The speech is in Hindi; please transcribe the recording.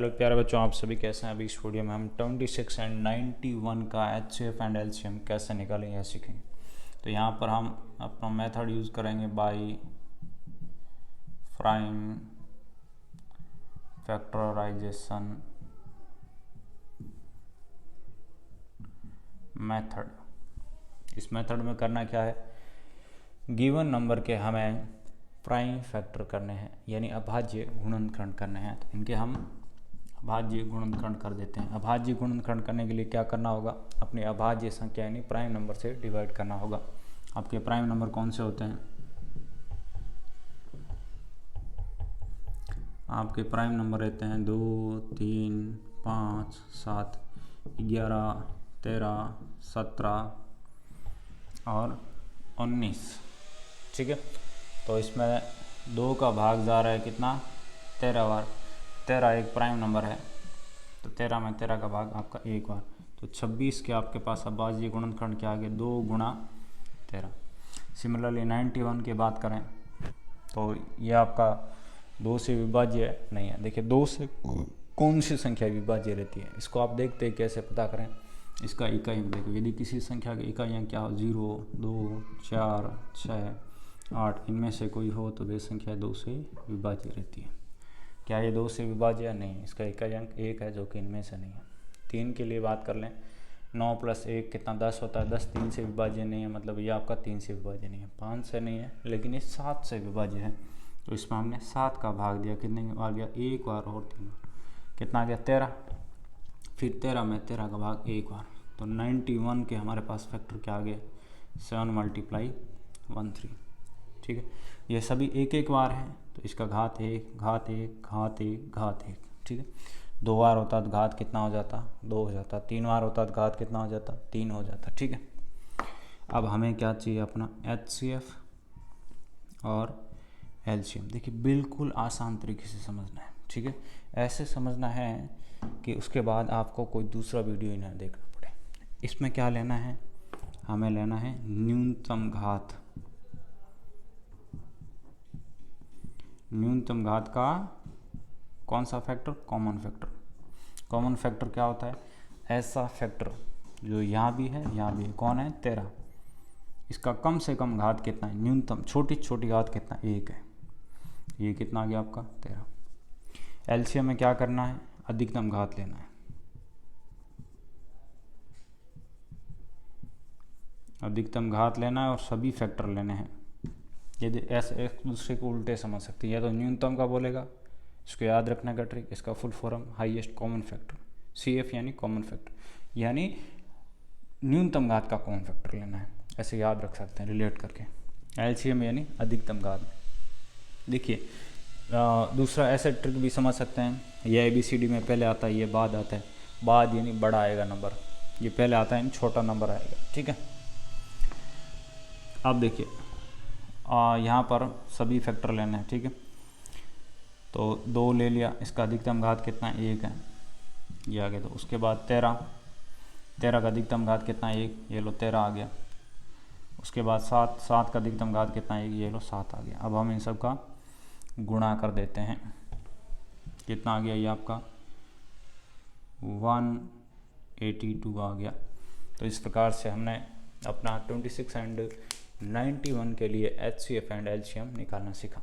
हेलो प्यारे बच्चों, आप सभी कैसे हैं। अभी इस वीडियो में हम 26 एंड 91 का HCF एंड LCM कैसे निकालें यह सीखेंगे। तो यहाँ पर हम अपना मेथड यूज़ करेंगे बाई प्राइम फैक्टराइजेशन मेथड। इस मेथड में करना क्या है, गिवन नंबर के हमें प्राइम फैक्टर करने हैं, यानी अभाज्य गुणनखंड करने हैं। तो इनके हम अभाज्य गुणनखंड कर देते हैं। अभाज्य गुणनखंड करने के लिए क्या करना होगा, अपनी अभाज्य संख्या यानी प्राइम नंबर से डिवाइड करना होगा। आपके प्राइम नंबर कौन से होते हैं, आपके प्राइम नंबर रहते हैं 2, 3, 5, 7, 11, 13, 17 और 19। ठीक है, तो इसमें 2 का भाग जा रहा है कितना, 13 बार। 13 एक प्राइम नंबर है, तो 13 में 13 का भाग आपका 1 बार। तो 26 के आपके पास अभाज्य गुणनखंड क्या आ गया, 2 गुणा 13। सिमिलरली 91 की बात करें तो ये आपका 2 से विभाज्य नहीं है। देखिए 2 से कौन सी संख्या विभाज्य रहती है, इसको आप देखते हैं कैसे पता करें। इसका इकाई देखो, यदि किसी संख्या की इकाइयाँ क्या हो, 0, 2, 4, 6, 8, इनमें से कोई हो तो वे संख्या 2 से विभाज्य रहती है। क्या ये 2 से विभाज्य नहीं, इसका इकाई अंक 1 है जो कि इनमें से नहीं है। 3 के लिए बात कर लें, 9 + 1 कितना 10 होता है। 10 3 से विभाज्य नहीं है, मतलब ये आपका 3 से विभाज्य नहीं है। 5 से नहीं है, लेकिन ये 7 से विभाज्य है। तो इसमें हमने 7 का भाग दिया, कितने आ गया, 1 बार और 3 बार, कितना आ गया 13। फिर 13 में 13 का भाग 1 बार। तो 91 के हमारे पास फैक्टर क्या आ गया, 7 × 13। ठीक है, ये सभी 1 बार हैं, तो इसका घात 1, घात 1, घात 1, घात 1। ठीक है, 2 बार होता तो घात कितना हो जाता, 2 हो जाता। 3 बार होता तो घात कितना हो जाता, 3 हो जाता। ठीक है, अब हमें क्या चाहिए, अपना HCF और LCM। देखिए बिल्कुल आसान तरीके से समझना है। ठीक है, ऐसे समझना है कि उसके बाद आपको कोई दूसरा वीडियो ही ना देखना पड़े। इसमें क्या लेना है, हमें लेना है न्यूनतम घात। न्यूनतम घात का कौन सा factor, common factor. Common factor क्या होता है, ऐसा फैक्टर जो यहाँ भी है यहाँ भी है। कौन है, 13। इसका कम से कम घात कितना है, न्यूनतम छोटी छोटी घात कितना, 1 है। ये कितना आ गया आपका 13। LCM में क्या करना है, अधिकतम घात लेना है। अधिकतम घात लेना है और सभी फैक्टर लेने हैं। यदि ऐसे एक दूसरे को उल्टे समझ सकते हैं, या तो न्यूनतम का बोलेगा, इसको याद रखने का ट्रिक, इसका full form highest common factor, CF यानी कॉमन फैक्टर, यानी न्यूनतम घात का कॉमन फैक्टर लेना है। ऐसे याद रख सकते हैं रिलेट करके। LCM यानी अधिकतम घात। देखिए दूसरा ऐसे ट्रिक भी समझ सकते हैं, ये ABCD में पहले आता है, ये बाद आता है। बाद यानी बड़ा आएगा नंबर, ये पहले आता है, छोटा नंबर आएगा। ठीक है, अब देखिए यहाँ पर सभी फैक्टर लेने हैं। ठीक है, तो 2 ले लिया, इसका अधिकतम घात कितना, 1 है, ये आ गया। तो उसके बाद 13 का अधिकतम घात कितना, 1, ये लो 13 आ गया। उसके बाद 7 का अधिकतम घात कितना, 1, ये लो 7 आ गया। अब हम इन सब का गुणा कर देते हैं, कितना आ गया, ये आपका 182 आ गया। तो इस प्रकार से हमने अपना 26 एंड 91 के लिए HCF एंड LCM निकालना सीखा।